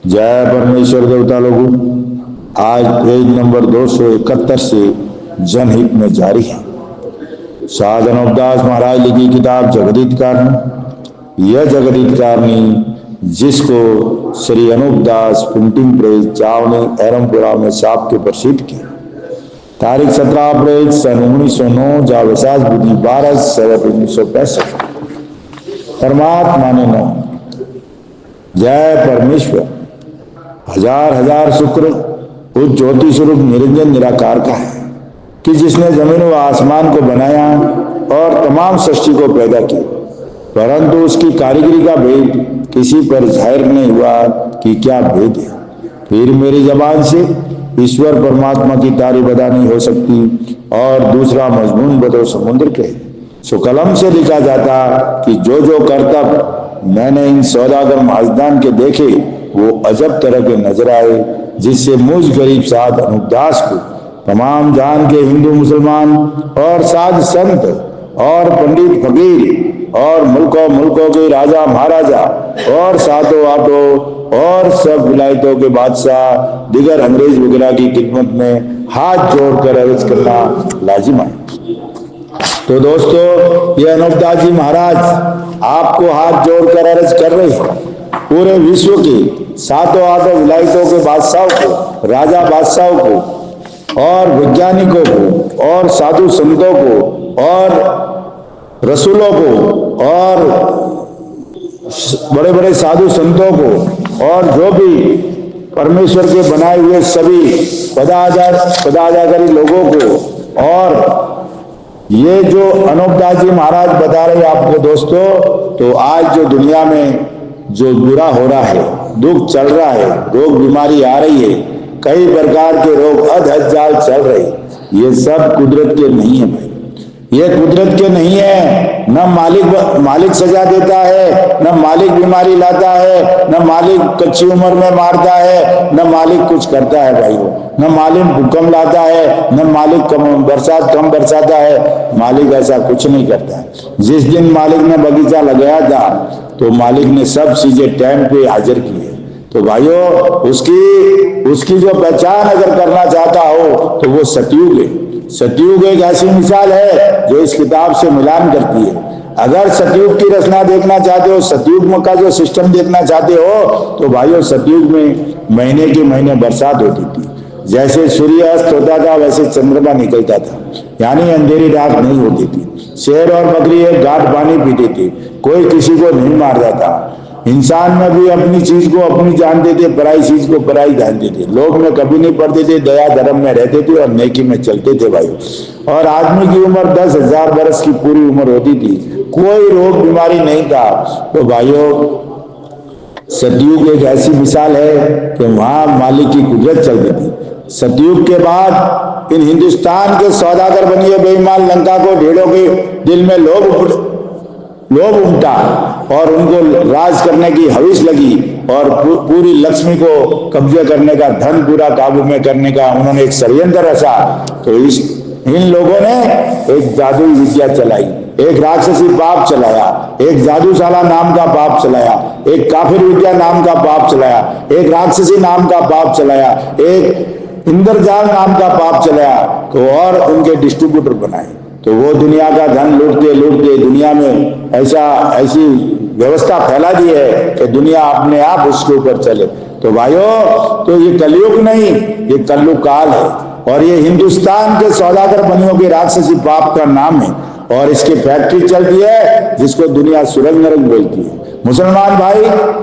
जय परमेश्वर देवता लोगों, आज पेज नंबर 271 से जनहित में जारी है। साध अनूपदास महाराज लिखी किताब जगदीत कारणी। यह जगदीत कारणी जिसको श्री अनूपदास प्रिंटिंग प्रेस चावनी एरमपुरा में छाप के प्रसिद्ध की। तारीख 17 अप्रैल सन 1909 जा विशाख बुद्धि 12/7/1965। परमात्मा ने नाम। जय परमेश्वर। हजार हजार शुक्र उस ज्योति स्वरूप निरंजन निराकार का है कि जिसने जमीन व आसमान को बनाया और तमाम सृष्टि को पैदा किया, परंतु उसकी कारीगरी का भेद किसी पर जाहिर नहीं हुआ कि क्या भेद है। फिर मेरी जबान से ईश्वर परमात्मा की तारीफ अदा नहीं हो सकती और दूसरा मजमून बदो समुद्र के सो कलम से लिखा जाता कि जो जो करतब मैंने इन सौदागर महाजदान के देखे वो अजब तरह के नजर आए, जिससे मुझ गरीब साध अनूपदास को तमाम जान के हिंदू मुसलमान और साध संत और पंडित फकीर और मुल्कों के राजा महाराजा और सातों आठों और सब विलायतों के बादशाह दिगर अंग्रेज वगैरह की खिदमत में हाथ जोड़कर अर्ज करना लाजिम है। तो दोस्तों, ये अनूपदास जी महाराज आपको हाथ जोड़कर अर्ज कर रहे हैं पूरे विश्व के सातों आठों विलायतों के बादशाहों को, राजा बादशाहों को और वैज्ञानिकों को और साधु संतों को और रसूलों को और बड़े बड़े साधु संतों को और जो भी परमेश्वर के बनाए हुए सभी पदाधिकारी लोगों को। और ये जो अनूपदास जी महाराज बता रहे आपको दोस्तों, तो आज जो दुनिया में जो बुरा हो रहा है, दुख चल रहा है, रोग बीमारी आ रही है, कई प्रकार के रोग अधजाल चल रहे, ये सब कुदरत के नहीं है भाई। ये कुदरत के नहीं है। न मालिक सजा देता है, न मालिक बीमारी लाता है, न मालिक कच्ची उम्र में मारता है, न मालिक कुछ करता है भाइयों, न मालिक भूकंप लाता है, न मालिक कम बरसाता है। मालिक ऐसा कुछ नहीं करता है। जिस दिन मालिक ने बगीचा लगाया था तो मालिक ने सब चीजें टाइम पे हाजिर की है। तो भाइयों, उसकी जो पहचान अगर करना चाहता हो तो वो सतयुग है। सतयुग एक ऐसी मिसाल है जो इस किताब से मिलान करती है। अगर सतयुग की रचना देखना चाहते हो, सतयुग का जो सिस्टम देखना चाहते हो, तो भाइयों सतयुग में महीने के महीने बरसात होती थी। जैसे सूर्य अस्त होता था वैसे चंद्रमा निकलता था, यानी अंधेरी रात नहीं होती थी। शेर और बकरी एक घाट पानी पीते थे, कोई किसी को नहीं मारता था। इंसान में भी अपनी चीज को अपनी जानते थे, पराई चीज को पराई जानते थे। लोग में कभी नहीं पड़ते थे, दया धर्म में रहते थे और नेकी में चलते थे भाई। और आदमी की उम्र 10,000 बरस की पूरी उम्र होती थी, कोई रोग बीमारी नहीं था। तो भाइयों, सतयुग एक ऐसी मिसाल है कि वहां मालिक की कुदरत चलती थी। सतयुग के बाद इन हिंदुस्तान के सौदागर बनिए बेईमान लंका को ढेड़ों के दिल में लोभ उमटा और उनको राज करने की हविस लगी और पूरी लक्ष्मी को कब्जे करने का, धन पूरा काबू में करने का उन्होंने एक षड्यंत्र रचा। तो इन लोगों ने एक जादुई विद्या चलाई, एक राक्षसी पाप चलाया, एक जादूशाला नाम का पाप चलाया, एक काफिर विद्या नाम का पाप चलाया, एक राक्षसी नाम का पाप चलाया, एक इंद्रजाल नाम का पाप चलाया। तो और उनके डिस्ट्रीब्यूटर बनाए। तो वो दुनिया का धन लूटते दुनिया में ऐसी व्यवस्था फैला दी है कि दुनिया अपने आप उसके ऊपर चले। तो भाइयों, तो ये कलयुग नहीं, ये कलयुग काल है। और ये हिंदुस्तान के सौदागर बनियों के राक्षसी पाप का नाम है और इसकी फैक्ट्री चलती है जिसको दुनिया स्वर्ग नरक बोलती है। मुसलमान भाई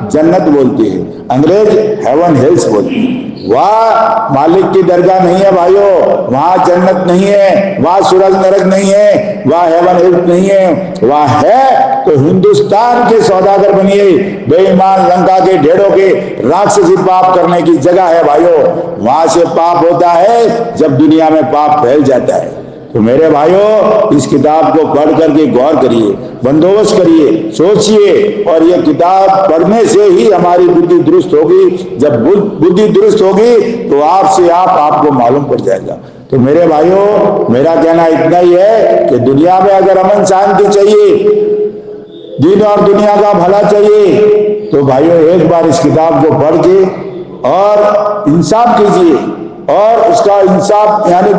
जन्नत बोलती है, अंग्रेज हेवन हेल्स बोलती है। वहां मालिक की दरगाह नहीं है भाइयों, वहां जन्नत नहीं है, वहां स्वर्ग नरक नहीं है, वहां हेवन हेल्स नहीं है। वहां है तो हिंदुस्तान के सौदागर बनिए बेईमान लंका के ढेड़ों के राक्षसी पाप करने की जगह है भाइयों। वहां से पाप होता है जब दुनिया में पाप फैल जाता है। तो मेरे भाइयों, इस किताब को पढ़ करके गौर करिए, बंदोबस्त करिए, सोचिए। और ये किताब पढ़ने से ही हमारी बुद्धि दुरुस्त होगी। जब बुद्धि दुरुस्त होगी तो आपको मालूम पड़ जाएगा। तो मेरे भाइयों, मेरा कहना इतना ही है कि दुनिया में अगर अमन शांति चाहिए, दिन और दुनिया का भला चाहिए, तो भाइयों एक बार इस किताब को पढ़ के और इंसाफ कीजिए और उसका इंसाफ यानी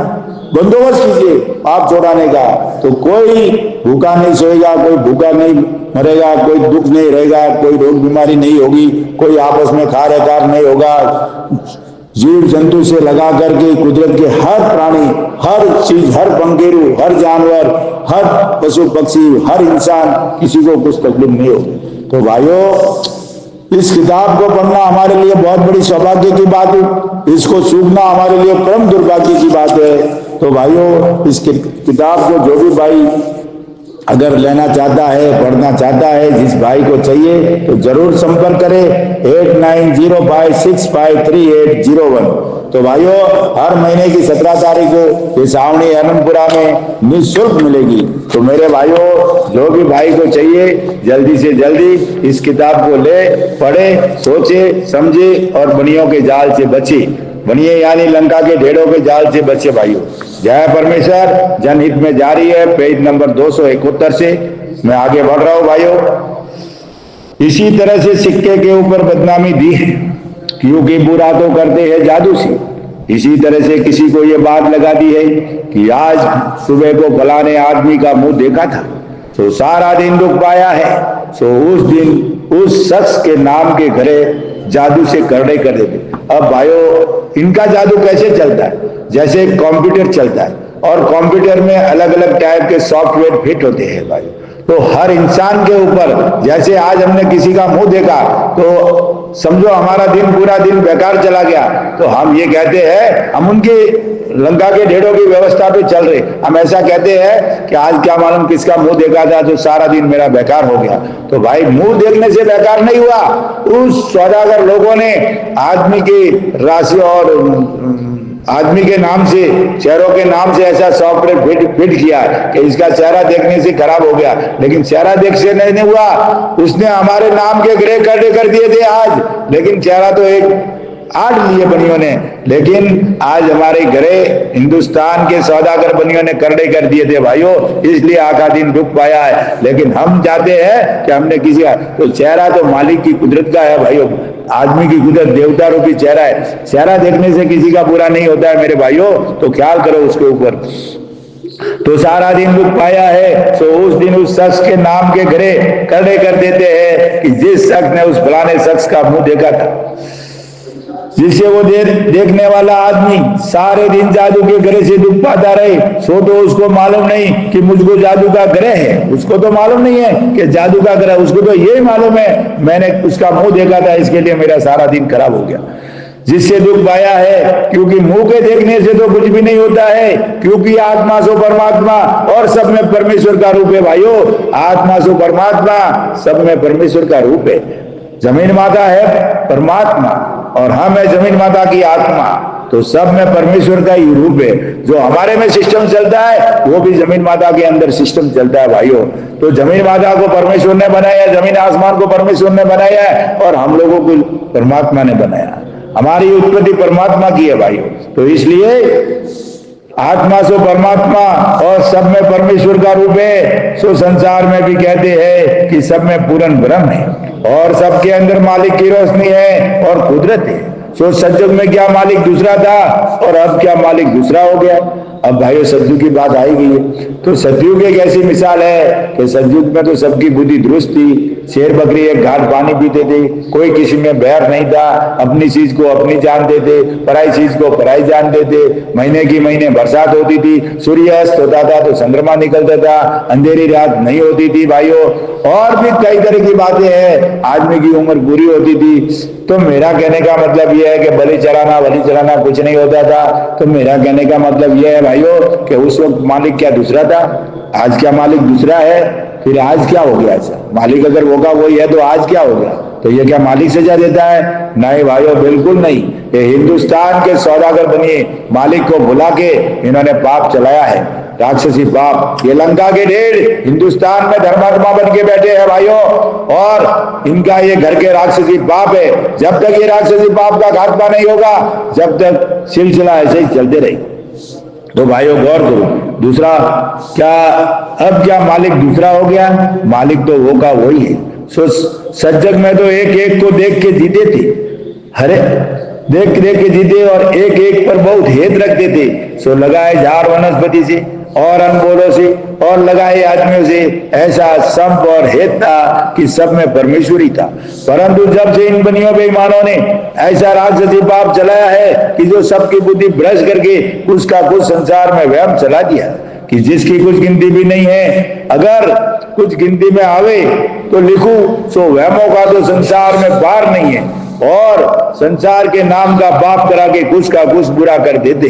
बंदोबस्त कीजिए पाप छुड़ाने का। तो कोई भूखा नहीं सोएगा, कोई भूखा नहीं मरेगा, कोई दुख नहीं रहेगा, कोई रोग बीमारी नहीं होगी, कोई आपस में खार कार नहीं होगा। जीव जंतु से लगा करके कुदरत के हर प्राणी, हर चीज, हर पंखेरु, हर जानवर, हर पशु पक्षी, हर इंसान, किसी को कुछ तकलीफ नहीं होगी। तो भाइयों, इस किताब को पढ़ना हमारे लिए बहुत बड़ी सौभाग्य की बात है, इसको सूखना हमारे लिए परम दुर्भाग्य की बात है। तो भाइयों, इस किताब को जो भी भाई अगर लेना चाहता है, पढ़ना चाहता है, जिस भाई को चाहिए तो जरूर संपर्क करें 8905653801। तो भाइयों, हर महीने की 17 तारीख को ये सावनी आनंदपुरा में निःशुल्क मिलेगी। तो मेरे भाइयों, जो भी भाई को चाहिए जल्दी से जल्दी इस किताब को ले, पढ़े, सोचे, समझे और बनियों के जाल से बचे। बनिए यानी लंका के ढेड़ों के जाल से बचे भाइयों। जय परमेश्वर। जनहित में जारी है, पेज नंबर 271 से मैं आगे बढ़ रहा हूं भाइयों। इसी तरह से सिक्के के ऊपर बदनामी दी है, क्योंकि बुरा तो करते हैं जादू से। इसी तरह से किसी को ये बात लगा दी है कि आज सुबह को फलाने आदमी का मुंह देखा था, तो सारा दिन दुख पाया है, तो उस दिन उस शख्स के नाम के घरे जादू से करड़े कर देते। अब भाइयों, इनका जादू कैसे चलता है? जैसे कंप्यूटर चलता है और कंप्यूटर में अलग अलग टाइप के सॉफ्टवेयर फिट होते हैं भाई। तो हर इंसान के ऊपर, जैसे आज हमने किसी का मुंह देखा तो समझो हमारा दिन, पूरा दिन बेकार चला गया, तो हम ये कहते हैं हम उनके लंका के ढेड़ों की व्यवस्था पे चल रहे, हम ऐसा कहते हैं कि आज क्या मालूम किसका मुंह देखा था तो सारा दिन मेरा बेकार हो गया। तो भाई, मुंह देखने से बेकार नहीं हुआ, उस सौदागर लोगों ने आदमी की राशि और आदमी के नाम से, चेहरों के नाम से ऐसा सॉफ्टवेयर फिट किया कि इसका चेहरा देखने से खराब हो गया। लेकिन चेहरा देख से नहीं हुआ, उसने हमारे नाम के ग्रे करड़े कर दिए थे आज, लेकिन चेहरा तो एक आठ लिए बनियों ने। लेकिन आज हमारे घरे हिंदुस्तान के सौदागर बनियों ने करड़े कर दिए थे भाइयों, इसलिए आखा दिन दुख पाया है। लेकिन हम चाहते हैं कि हमने किसी का, तो चेहरा तो मालिक की कुदरत का है भाइयों, आदमी की कुदरत देवता रूपी चेहरा है। चेहरा देखने से किसी का बुरा नहीं होता है मेरे भाइयों, तो ख्याल करो उसके ऊपर। तो सारा दिन दुख पाया है, तो उस दिन उस शख्स के नाम के घरे करड़े कर देते हैं कि जिस शख्स ने उस फलाने शख्स का मुंह देखा था, जिससे वो देखने वाला आदमी सारे दिन जादू के ग्रह से दुख पाता रहे। सो तो उसको मालूम नहीं कि मुझको जादू का ग्रह है, उसको तो मालूम नहीं है कि जादू का ग्रह, उसको तो यही मालूम है मैंने उसका मुंह देखा था, इसके लिए मेरा सारा दिन खराब हो गया। जिससे दुख पाया है, क्योंकि मुंह के देखने से तो कुछ भी नहीं होता है, क्योंकि आत्मा सो परमात्मा और सब में परमेश्वर का रूप है भाइयों। आत्मा सो परमात्मा, सब में परमेश्वर का रूप है। जमीन माता है परमात्मा और हम है जमीन माता की आत्मा, तो सब में परमेश्वर का ही रूप है। जो हमारे में सिस्टम चलता है वो भी जमीन माता के अंदर सिस्टम चलता है भाइयों। तो जमीन माता को परमेश्वर ने बनाया, जमीन आसमान को परमेश्वर ने बनाया है और हम लोगों को परमात्मा ने बनाया। हमारी उत्पत्ति परमात्मा की है भाइयों। तो इसलिए आत्मा सो परमात्मा और सब में परमेश्वर का रूप है। सो संसार में भी कहते हैं कि सब में पूर्ण ब्रह्म है और सबके अंदर मालिक की रोशनी है और कुदरत है। सो सतयुग में क्या मालिक दूसरा था और अब क्या मालिक दूसरा हो गया। अब भाइयों, सतयुग की बात आई गई है, तो सतयुग एक ऐसी मिसाल है कि सतयुग में तो सबकी बुद्धि दुरुस्त थी, शेर बकरी एक घाट पानी पीते थे, कोई किसी में बैर नहीं था, अपनी चीज को अपनी जानते थे, पराई चीज को पराई जानते थे। महीने की महीने बरसात होती थी, सूर्य अस्त होता था तो चंद्रमा निकलता था, अंधेरी रात नहीं होती थी भाइयों। और भी कई तरह की बातें हैं, आदमी की उम्र पूरी होती थी। तो मेरा कहने का मतलब यह है कि बलि चढ़ाना कुछ नहीं होता था। तो मेरा कहने का मतलब यह है भाइयों कि उस वक्त मालिक क्या दूसरा था, आज क्या मालिक दूसरा है, फिर आज क्या हो गया। ऐसा मालिक अगर होगा वही है तो आज क्या हो गया, तो ये क्या मालिक सजा देता है? नहीं भाइयों, बिल्कुल नहीं। ये हिंदुस्तान के सौदागर बनिए मालिक को भुला के इन्होंने पाप चलाया है, राक्षसी पाप। ये लंका के ढेर हिंदुस्तान में धर्मात्मा बन के बैठे हैं भाइयों और इनका ये घर के राक्षसी पाप है। जब तक ये राक्षसी पाप का खात्मा नहीं होगा, जब तक सिलसिला ऐसे ही चलते रहे। तो भाइयों गौर करो, दूसरा क्या, अब क्या मालिक दूसरा हो गया? मालिक तो वो का वही है। सो सज्जग में तो एक एक को देख के जीते थे। अरे देख देख के जीते और एक एक पर बहुत हेत रखते थे। सो लगाए झाड़ वनस्पति से और अनमोलों से और लगाए आदमियों से, ऐसा संप और हेत था कि सब में परमेश्वर ही था। परंतु जब से इन बनियों बेईमानों ने ऐसा राक्षसी पाप चलाया है कि जो सबकी बुद्धि भ्रष्ट करके कुछ का कुछ संसार में वहम चला दिया कि जिसकी कुछ गिनती भी नहीं है। अगर कुछ गिनती में आवे तो लिखूं, सो वहमों का तो संसार में पार नहीं है, और संसार के नाम का पाप करा के कुछ का कुछ बुरा कर देते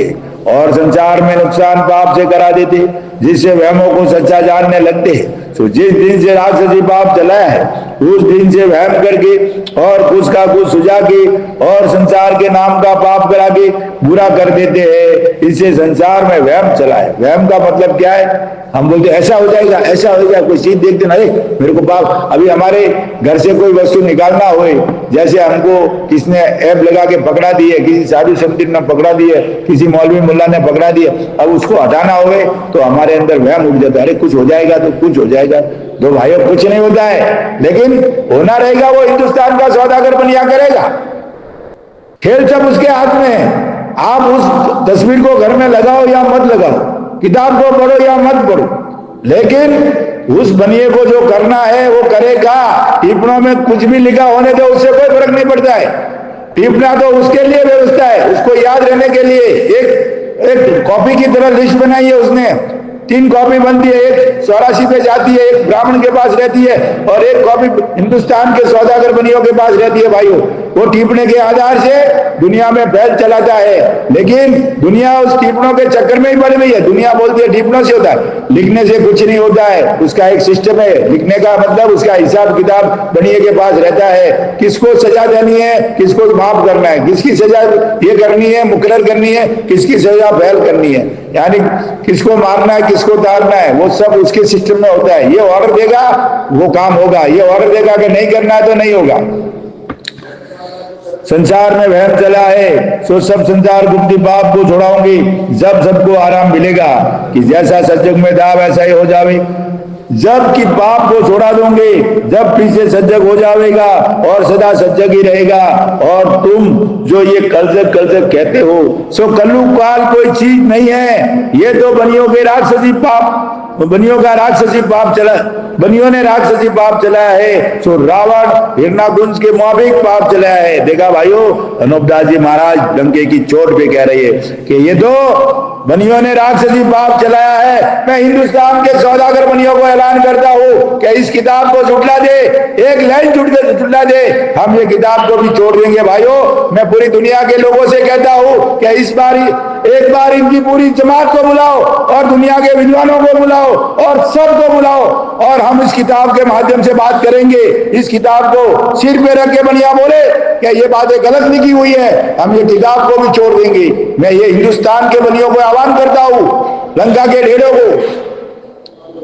और संसार में नुकसान पाप से करा देते, जिससे वहमों को सच्चा जानने लगते हैं। तो जिस दिन से राक्षसी पाप चलाया है उस दिन से वहम करके और कुछ का कुछ सुझा के और संसार के नाम का पाप करा के बुरा कर देते हैं। इससे संसार में वहम चला है। वहम का मतलब क्या है? हम बोलते ऐसा हो जाएगा, ऐसा हो जाएगा, कोई चीज देखते ना, मेरे को पाप। अभी हमारे घर से कोई वस्तु निकालना हो, जैसे हमको किसने ऐप लगा के पकड़ा दी है, किसी साधु संत ने पकड़ा दी है, किसी मौलवी मुल्ला ने पकड़ा दिया, अब उसको हटाना हो तो हमारे अंदर वहम उठ जाता है, अरे कुछ हो जाएगा तो कुछ हो जाएगा। दो भाइयों, कुछ नहीं होता है, लेकिन होना रहेगा। वो हिंदुस्तान का सौदागर बनिया करेगा, खेल सब उसके हाथ में है। आप उस तस्वीर को घर में लगाओ या मत लगाओ, किताब को पढ़ो या मत पढ़ो, लेकिन उस बनिए को जो करना है वो करेगा। टिप्पणों में कुछ भी लिखा होने दो, उससे कोई फर्क नहीं पड़ता है। टिप्पणा तो उसके लिए व्यवस्था है, उसको याद रहने के लिए एक कॉपी की तरह लिस्ट बनाई है उसने। 3 कॉपी बनती है, एक 84 पे जाती है, एक ब्राह्मण के पास रहती है और एक कॉपी हिंदुस्तान के सौदागर बनियों के पास रहती है। भाइयों, वो टिप्पणी के आधार से दुनिया में बैल चलाता है, लेकिन दुनिया उस टिप्पणों के चक्कर में ही पड़ गई है। दुनिया बोलती है टिप्पणों से होता है, लिखने से कुछ नहीं होता है। उसका एक सिस्टम है, लिखने का मतलब उसका हिसाब किताब बनिए के पास रहता है। किसको सजा देनी है, किसको माफ करना है, किसकी सजा ये करनी है, मुकर्रर करनी है, किसकी सजा बैल करनी है, यानी किसको मारना है, किसको तारना है, वो सब उसके सिस्टम में होता है। ये ऑर्डर देगा वो काम होगा, ये ऑर्डर देगा कि नहीं करना है तो नहीं होगा। संसार में वहम चला है, सो सब संसार गुप्ती पाप को छुड़ाऊंगी जब सबको आराम मिलेगा कि जैसा सज्जग में था वैसा ही हो जावे। जब कि पाप को छोड़ा दूंगे, जब पीछे सज्जग हो जाएगा और सदा सज्जग ही रहेगा। और तुम जो ये कलजग कलजग कहते हो, सो कल्लू काल कोई चीज नहीं है। ये तो बनियों के राक्षसी पाप, बनियों का राक्षसी पाप चला, बनियों ने राक्षसी पाप चलाया है। सो रावण हिरणाकुंज के मुआबिक पाप चलाया है। देखा भाइयों, अनुपदास जी महाराज लंके की चोट पे कह रही है कि ये तो बनियों ने राक्षसी पाप चलाया है। मैं हिंदुस्तान के सौदागर बनियों को ऐलान करता हूं कि इस किताब को झुटला दे, एक लाइन झुटला दे, हम ये किताब को भी छोड़ देंगे। भाइयों, मैं पूरी दुनिया के लोगों से कहता हूं कि इस बार एक बार इनकी पूरी जमात को बुलाओ और दुनिया के विद्वानों को बुलाओ और सबको बुलाओ और हम इस किताब के माध्यम से बात करेंगे। इस किताब को सिर पे रख के बनिया बोले कि ये बातें गलत लिखी हुई है, हम ये किताब को भी छोड़ देंगे। मैं ये हिंदुस्तान के बनियों को आह्वान करता हूं, लंका के ढेरों को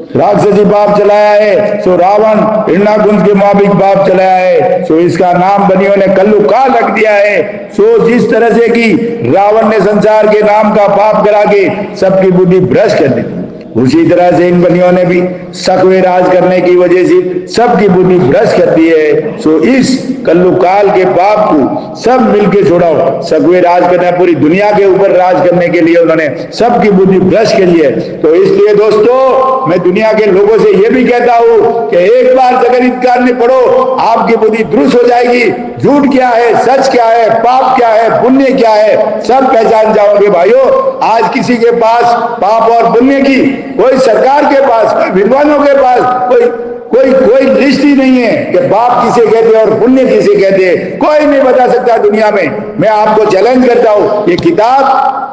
राक्षसी पाप चलाया है, सो रावण हिरणाकुंज के मुआबिक पाप चलाया है। सो इसका नाम बनियों ने कल्लू काल रख दिया है। सो जिस तरह से कि रावण ने संसार के नाम का पाप करा के सबकी बुद्धि भ्रष्ट कर दी, उसी तरह से इन बनियों ने भी सकवे राज करने की वजह से सबकी बुद्धि भ्रष्ट कर दी है। सो इस कल्लू काल के पाप को सब मिलकर छोड़ाओ। सकवे राज करना, पूरी दुनिया के ऊपर राज करने के लिए उन्होंने सबकी बुद्धि भ्रष्ट कर ली है। तो इसलिए दोस्तों, मैं दुनिया के लोगों से यह भी कहता हूं कि एक बार जगन्नाथ कारणी पढ़ो, आपकी बुद्धि दुरुस्त हो जाएगी। झूठ क्या है, सच क्या है, पाप क्या है, पुण्य क्या है, सब पहचान जाओगे। भाइयों, आज किसी के पास पाप और पुण्य की कोई सरकार के पास, कोई विद्वानों के पास कोई लिस्ट ही नहीं है कि पाप किसे कहते हैं और पुण्य किसे कहते हैं। कोई नहीं बता सकता दुनिया में। मैं आपको चैलेंज करता हूं, ये किताब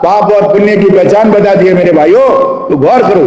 पाप और पुण्य की पहचान बताती है मेरे भाइयों, तो गौर करो।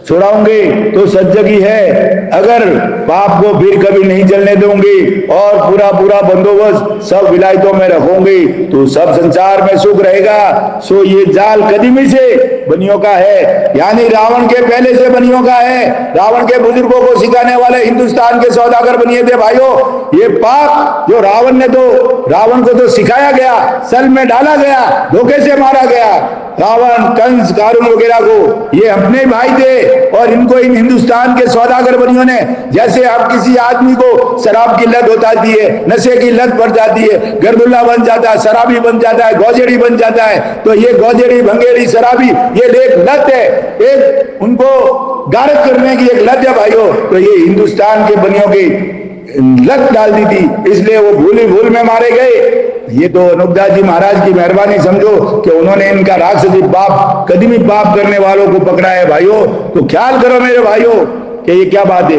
छुड़ाऊंगे तो सज्जगी है, अगर पाप को फिर कभी नहीं चलने दूंगी और पूरा बंदोबस्त सब विलायतों में रखूंगी तो सब संसार में सुख रहेगा। सो ये जाल कदीमी से बनियों का है, यानी रावण के पहले से बनियों का है। रावण के बुजुर्गों को सिखाने वाले हिंदुस्तान के सौदागर बनिए थे। भाइयों, ये पाप जो रावण को तो सिखाया गया, सल में डाला गया, धोखे से मारा गया, रावण, कंस, कारून वगैरह को ये अपने भाई थे और इनको इन हिंदुस्तान के सौदागर बनियों ने, जैसे आप किसी आदमी को शराब की लत हो जाती है, नशे की लत पड़ जाती है, गर्दुल्ला बन जाता है, शराबी बन जाता है, गौजेड़ी बन जाता है, तो ये गौजेड़ी, भंगेड़ी, शराबी ये एक लत है, एक उनको गारद करने की एक लत है भाइयों। तो ये हिंदुस्तान के बनियों की लत डाल दी थी, इसलिए वो भूल में मारे गए। ये तो अनूपदास जी महाराज की मेहरबानी समझो कि उन्होंने इनका राक्षसी पाप, कदीमी पाप करने वालों को पकड़ा है भाइयों। तो ख्याल करो मेरे भाइयों कि ये क्या बात है,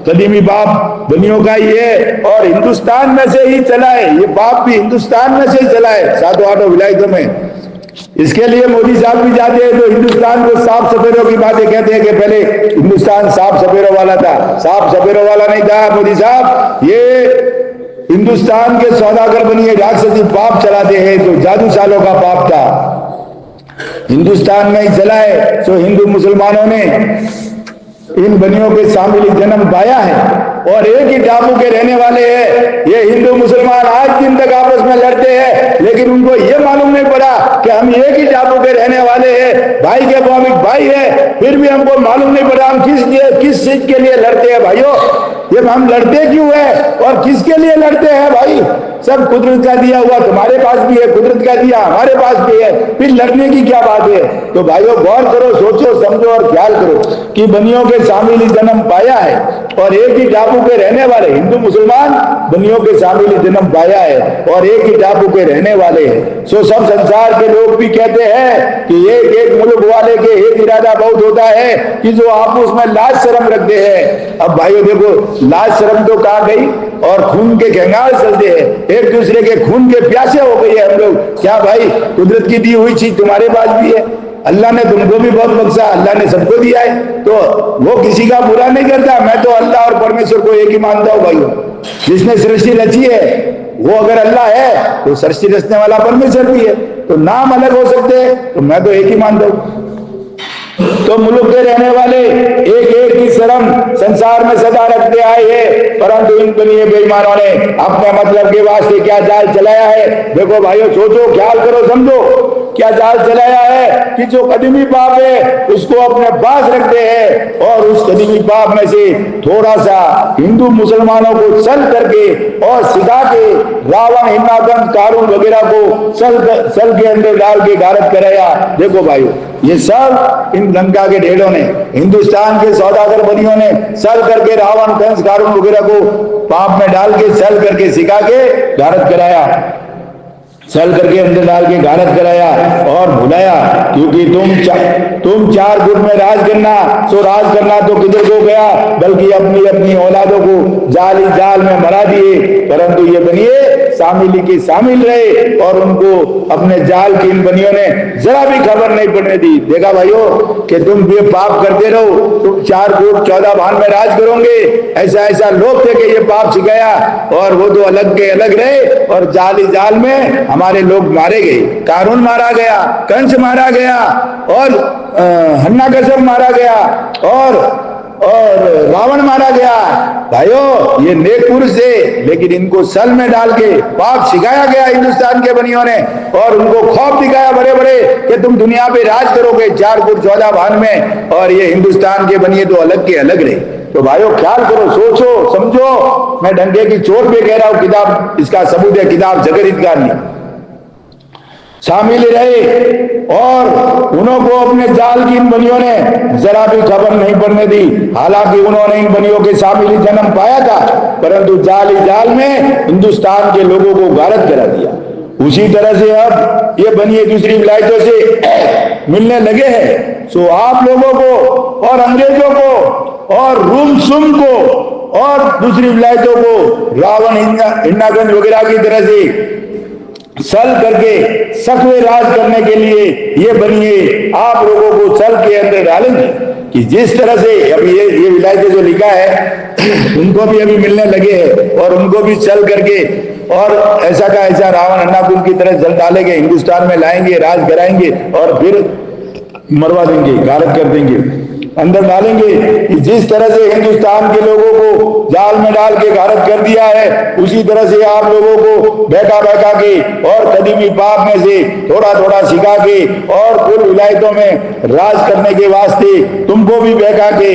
कदीमी पाप बनियों का ही है और हिंदुस्तान में से ही चला है, ये पाप भी हिंदुस्तान में से ही चला है, सातों आठों विलायतों में। इसके लिए मोदी साहब भी जाते हैं तो हिंदुस्तान को साफ सफेरों की बातें कहते हैं कि पहले हिंदुस्तान साफ सफेरों वाला था, साफ सफेरों वाला नहीं था मोदी साहब, ये हिंदुस्तान के सौदागर बनिए राक्षसी पाप चलाते हैं, तो जादू सालों का पाप था, हिंदुस्तान में ही चला है। तो हिंदू मुसलमानों ने इन बनियों के शामिल जन्म पाया है और एक ही टापू के रहने वाले हैं। ये हिंदू मुसलमान आज दिन तक आपस में लड़ते हैं, लेकिन उनको ये मालूम नहीं पड़ा कि हम एक ही टापू के रहने वाले हैं, भाई के भौमिक भाई है, फिर भी हमको मालूम नहीं पड़ा हम किस चीज के लिए लड़ते हैं भाइयों। ये हम लड़ते क्यों है और किसके लिए लड़ते हैं भाई? सब कुदरत का दिया हुआ तुम्हारे पास भी है, कुदरत का दिया हमारे पास भी है, फिर लड़ने की क्या बात है? तो भाइयों गौर करो, सोचो, समझो और ख्याल करो कि बनियों के शामिल जन्म पाया है और एक ही टापू के रहने वाले हिंदू मुसलमान बनियों के शामिल जन्म पाया है और एक ही टापू के रहने वाले हैं। सो सब संसार के लोग भी कहते हैं कि एक मुल्क वाले के एक इरादा बहुत होता है कि जो आपस में लाज शर्म रखते हैं। अब भाइयों देखो, लाज शर्म तो कहाँ गई और खून के खंगाल चलते हैं, एक दूसरे के खून के प्यासे हो गए हम लोग। क्या भाई, कुदरत की दी हुई चीज तुम्हारे पास भी है, अल्लाह ने तुमको भी बहुत बख्शा, अल्लाह ने सबको दिया है, तो वो किसी का बुरा नहीं करता। मैं तो अल्लाह और परमेश्वर को एक ही मानता हूँ भाइयों, जिसने सृष्टि रची है वो अगर अल्लाह है तो सृष्टि रचने वाला परमेश्वर भी है, तो नाम अलग हो सकते हैं, तो मैं तो एक ही मानता हूँ। तो मुल्क के रहने वाले एक ही शर्म संसार में सदा रखते आए हैं, परंतु इन बनिए बेईमानों ने अपने मतलब के वास्ते क्या जाल चलाया है। देखो भाइयों, सोचो, ख्याल करो, समझो, क्या जाल चलाया है कि जो कदीमी पाप है उसको अपने पास रखते हैं और उस कदीमी पाप में से थोड़ा सा हिंदू मुसलमानों को सल करके और सिखा के रावण, हिमाकंद, कारून वगैरह को सल के अंदर डाल के गारद कराया। देखो भाइयों, ये सब इन लंका के ढेरों ने, हिंदुस्तान के सौदागर बनियों ने सल करके रावण, कंस, कारून वगैरह को पाप में डाल के सल करके सिखा के गारद कराया, सल करके अंदर डाल के गारद कराया और भुलाया। क्योंकि तुम चार गुट में राज करना, सो राज करना तो किधर को गया, बल्कि अपनी अपनी औलादों को जाल में मरा दिए। परंतु ये बनिए शामिली के शामिल रहे और उनको अपने जाल की इन बनियों ने जरा भी खबर नहीं पड़ने दी। देखा भाइयों कि तुम ये पाप करते रहो, तुम 4 गुट 14 भान में राज करोगे, ऐसा लोग थे कि ये पाप सिखाया और वो तो अलग के अलग रहे और जाल में हमारे लोग मारे गए। कारून मारा गया, कंस मारा गया और हिरण्यकश्यप मारा गया और रावण मारा गया। भाइयों, ये नेक पुरुष थे, लेकिन इनको सल में डाल के पाप सिखाया गया हिंदुस्तान के बनियों ने और उनको खौफ दिखाया बड़े बड़े कि तुम दुनिया पे राज करोगे 4 गुट 14 भान में, और ये हिंदुस्तान के बनिए तो अलग के अलग रहे। तो भाइयों ख्याल करो, सोचो, समझो। मैं डंके की चोट पे कह रहा हूं, किताब इसका सबूत है, किताब जगरित गानी शामिल रहे और उन्होंने अपने जाल की इन बनियों ने जरा भी खबर नहीं पड़ने दी। हालांकि उन्होंने इन बनियों के शामिल जन्म पाया था, परंतु जाल में हिंदुस्तान के लोगों को गारद करा दिया। उसी तरह से अब ये बनिए दूसरी विलायतों से मिलने लगे हैं। सो आप लोगों को और अंग्रेजों को और रूम सुम को और दूसरी विलायतों को रावण, हिरण्यकश्यप वगैरह की तरह से सल करके सकवे राज करने के लिए ये बनिए आप लोगों को सल के अंदर डालेंगे कि जिस तरह से अभी ये विलायतें जो लिखा है उनको भी अभी मिलने लगे हैं और उनको भी सल करके और ऐसा का ऐसा रावण, हिरण्यकश्यप की तरह जल डालेंगे, हिंदुस्तान में लाएंगे, राज कराएंगे और फिर मरवा देंगे, गारद कर देंगे, अंदर डालेंगे कि जिस तरह से हिंदुस्तान के लोगों को जाल में डाल के गारत कर दिया है, उसी तरह से आप लोगों को बैठा बैठा के और कदीमी पाप में से थोड़ा थोड़ा सिखा के और कुल विलायतों में राज करने के वास्ते तुमको भी बैठा के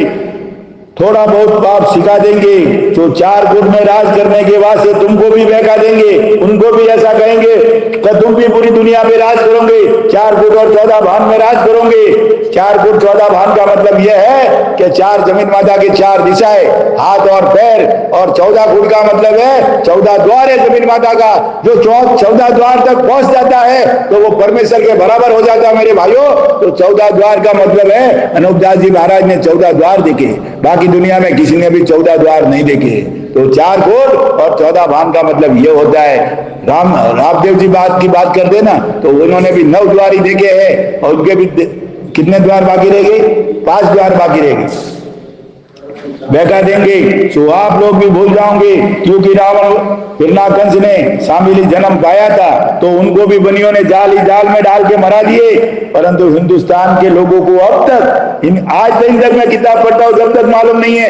थोड़ा बहुत पाप सिखा देंगे। जो 4 फुट में राज करने के वास्ते तुमको भी बहका देंगे, उनको भी ऐसा कहेंगे कि तुम भी पूरी दुनिया पे राज करोगे, 4 फुट और 14 भान में राज करोगे। 4 फुट 14 भान का मतलब यह है कि 4 जमीन माता की 4 दिशाएं, हाथ और पैर, और 14 फुट का मतलब है 14 द्वार है जमीन माता का। जो 14 द्वार तक पहुंच जाता है तो वो परमेश्वर के बराबर हो जाता है मेरे भाइयों। तो 14 द्वार का मतलब है अनूपदास जी महाराज ने 14 द्वार देखे, बाकी दुनिया में किसी ने भी 14 द्वार नहीं देखे। तो 4 फुट और 14 भान का मतलब ये होता है। रामदेव जी की बात कर देना तो उन्होंने भी 9 द्वार ही देखे हैं, और उनके भी कितने द्वार बाकी रह गए? 5 द्वार बाकी रह गए, बहका देंगे। तो आप लोग भी भूल जाओगे, क्योंकि रावण हिरणाकंस ने शामिली जन्म पाया था तो उनको भी बनियों ने जाल में डाल के मरा दिए। परंतु हिंदुस्तान के लोगों को अब तक, आज तक मैं किताब पढ़ता हूं जब तक मालूम नहीं है,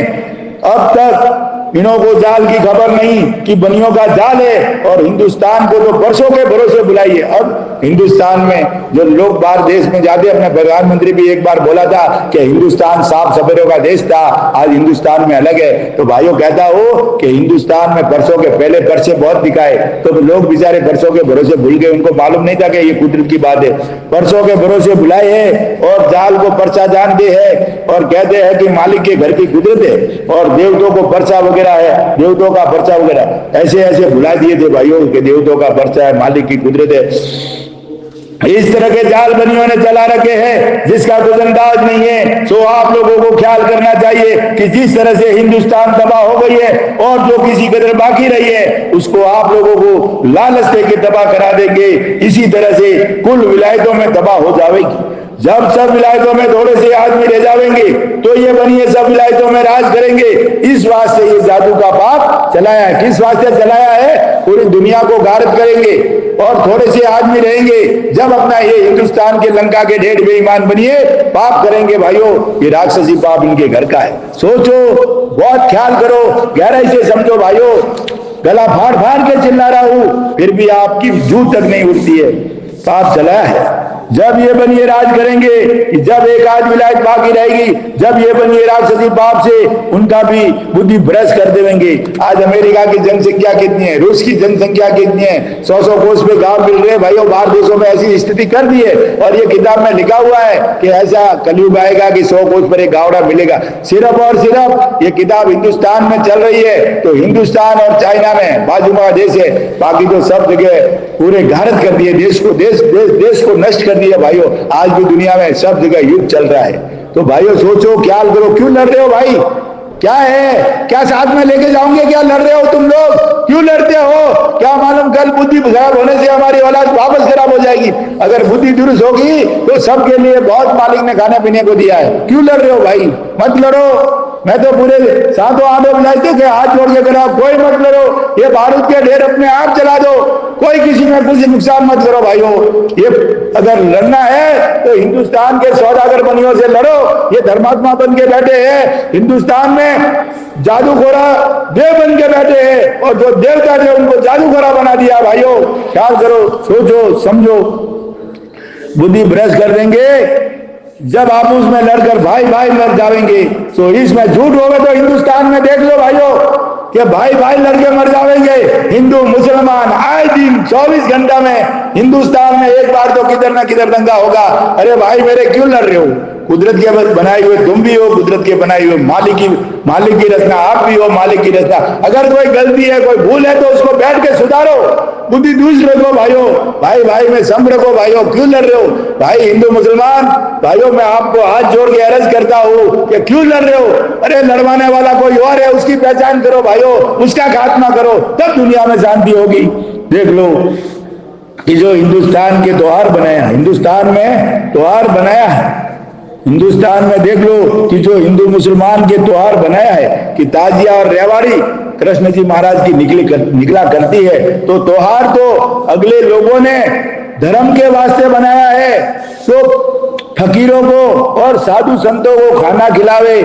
अब तक इन्हों को जाल की खबर नहीं कि बनियों का जाल है। और हिंदुस्तान को तो वर्षों के भरोसे बुलाइए। अब हिंदुस्तान में जो लोग बाहर देश में जाते, अपने प्रधानमंत्री भी एक बार बोला था कि हिंदुस्तान साफ सफेरों का देश था, आज हिंदुस्तान में अलग है। तो भाइयों कहता हो कि हिंदुस्तान में परसों के पहले पर्चे बहुत दिखाए, तो लोग बेचारे परसों के भरोसे भूल गए, उनको मालूम नहीं था कि ये कुदरत की बात है। परसों के भरोसे बुलाए है और जाल को पर्चा जानते हैं और कहते हैं कि मालिक के घर की कुदरत है, और देवतों को पर्चा वगैरह है, देवतों का पर्चा वगैरह ऐसे ऐसे भुला दिए थे भाइयों कि देवतों का पर्चा है, मालिक की कुदरत है। इस तरह के जाल बनियों ने चला रखे हैं जिसका कुछ अंदाज नहीं है। सो आप लोगों को ख्याल करना चाहिए कि जिस तरह से हिंदुस्तान तबाह हो गई है और जो किसी कदर बाकी रही है उसको आप लोगों को लालच देके तबाह करा देंगे। इसी तरह से कुल विलायतों में तबाह हो जाएगी। जब सब विलायतों में थोड़े से आदमी रह जाएंगे तो ये बनिए सब विलायतों में राज करेंगे। इस वास्ते ये जादू का पाप चलाया है। किस वास्ते चलाया है? पूरी दुनिया को गारत करेंगे और थोड़े से आदमी रहेंगे। जब अपना ये हिंदुस्तान के लंका के ढेर बेईमान बनिए पाप करेंगे भाइयों, ये राक्षसी पाप इनके घर का है। सोचो, बहुत ख्याल करो, गहराई से समझो भाइयों। गला फाड़ फाड़ के चिल्ला रहा हूं फिर भी आपकी जूठ तक नहीं उठती है। पाप चलाया है। जब ये बनिए राज करेंगे, जब एक आध विलायत बाकी रहेगी, जब ये बनिए राक्षसी पाप से उनका भी बुद्धि भ्रष्ट कर देंगे। आज अमेरिका की जनसंख्या कितनी है, रूस की जनसंख्या कितनी है, 100 कोस पे गांव मिल रहे भाइयों। बाहर देशों में ऐसी स्थिति कर दी है और ये किताब में लिखा हुआ है कि ऐसा कलयुग आएगा कि 100 कोस पर एक गावड़ा मिलेगा। सिर्फ और सिर्फ ये किताब हिंदुस्तान में चल रही है तो हिंदुस्तान और चाइना में बाजू का देश है, बाकी तो सब जगह पूरे गारत कर दिए देश को, देश को नष्ट कर दिया भाइयों। आज भी दुनिया में सब जगह युद्ध चल रहा है। तो भाइयों सोचो, ख्याल करो, क्यों लड़ रहे हो भाई? क्या है? क्या साथ में लेके जाओगे? क्या लड़ रहे हो तुम लोग? क्यों लड़ते हो? क्या मालूम कल बुद्धि खराब होने से हमारी औलाद वापस खराब हो जाएगी। अगर बुद्धि दुरुस्त होगी तो सबके लिए बहुत मालिक ने खाने पीने को दिया है। क्यों लड़ रहे हो भाई? मत लड़ो। मैं तो पूरे सातों आंधों बुलाते थे हाथ जोड़ के करा, कोई मत लड़ो। ये बारूद के ढेर अपने आप जला दो, कोई किसी में कुछ नुकसान मत करो भाइयों। ये अगर लड़ना है तो हिंदुस्तान के सौदागर बनियों से लड़ो। ये धर्मात्मा बन के बैठे हैं हिंदुस्तान में, जादूखोरा देव बन के बैठे हैं और जो देवता थे उनको जादूखोरा बना दिया भाइयों। ख्याल करो, सोचो, समझो, बुद्धि भ्रष्ट कर देंगे। जब आप उसमें लड़कर भाई भाई लड़ जाएंगे तो इसमें झूठ होगा। तो हिंदुस्तान में देख लो भाइयों कि भाई भाई लड़के मर जाएंगे। हिंदू मुसलमान आए दिन 24 घंटा में हिंदुस्तान में एक बार तो किधर ना किधर दंगा होगा। अरे भाई मेरे क्यों लड़ रहे हो? कुदरत के बनाए हुए तुम भी हो, कुदरत के बनाए हुए मालिक की रचना आप भी हो, मालिक की रचना। अगर कोई गलती है, कोई भूल है तो उसको बैठ के सुधारो, बुद्धि दुरुस्त रखो भाइयों। भाई भाई में सम रखो भाइयों। क्यों लड़ रहे हो भाई? हिंदू मुसलमान भाइयों मैं आपको हाथ जोड़ के अर्ज करता हूं कि क्यों लड़ रहे हो? अरे लड़वाने वाला कोई और है, उसकी पहचान करो भाइयों, उसका खात्मा करो, तब दुनिया में शांति होगी। देख लो कि जो हिंदुस्तान के त्योहार बनाया, हिंदुस्तान में त्योहार बनाया है, हिंदुस्तान में देख लो कि जो हिंदू मुसलमान के त्योहार बनाया है कि ताजिया और रेवाड़ी कृष्ण जी महाराज की निकला करती है। तो त्योहार तो अगले लोगों ने धर्म के वास्ते बनाया है तो फकीरों को और साधु संतों को खाना खिलावे,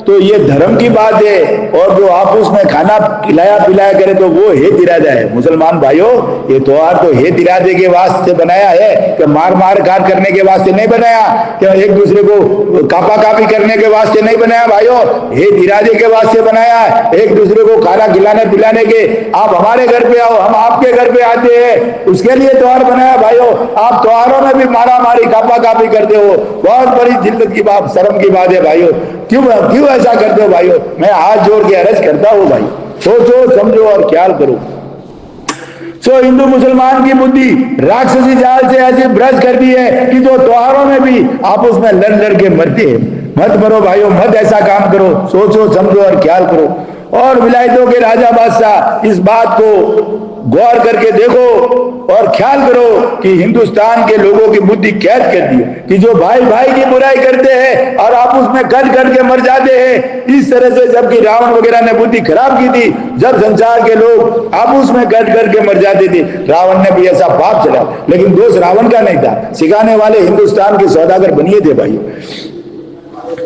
तो ये धर्म की बात है। और जो आपस में खाना खिलाया पिलाया करे तो वो हेत इरादा है। मुसलमान भाइयों, ये त्योहार तो हेत इरादे के वास्ते बनाया है कि मार मार कार करने के वास्ते नहीं बनाया, क्या एक दूसरे को कापा कापी करने के वास्ते नहीं बनाया भाइयों, हेत इरादे के वास्ते बनाया, एक दूसरे को खाना खिलाने पिलाने के। आप हमारे घर पे आओ, हम आपके घर पे आते हैं, उसके लिए त्योहार बनाया भाइयों। आप त्योहारों में भी मारा मारी कापा कापी करते हो, बहुत बड़ी जिल्लत की बात, शर्म की बात है भाइयों। क्यों ऐसा करते हो भाइयों? मैं हाथ जोड़ के अर्ज करता हूं भाई, सोचो समझो और ख्याल करो। हिंदू मुसलमान की बुद्धि राक्षसी जाल से ऐसी भ्रष्ट कर दी है कि जो त्योहारों में भी आपस में लड़ लड़ के मरते हैं। मत मरो भाइयों, मत ऐसा काम करो, सोचो समझो और ख्याल करो। और विलायतों के राजा बादशाह इस बात को गौर करके देखो और ख्याल करो कि हिंदुस्तान के लोगों की बुद्धि कैद कर दी कि जो भाई भाई की बुराई करते हैं और आपस में कट कट के मर जाते हैं। इस तरह से जबकि रावण वगैरह ने बुद्धि खराब की थी, जब संसार के लोग आपस में कट कट के मर जाते थे, रावण ने भी ऐसा पाप चला, लेकिन दोष रावण का नहीं था, सिखाने वाले हिंदुस्तान के सौदागर बनिए थे भाई।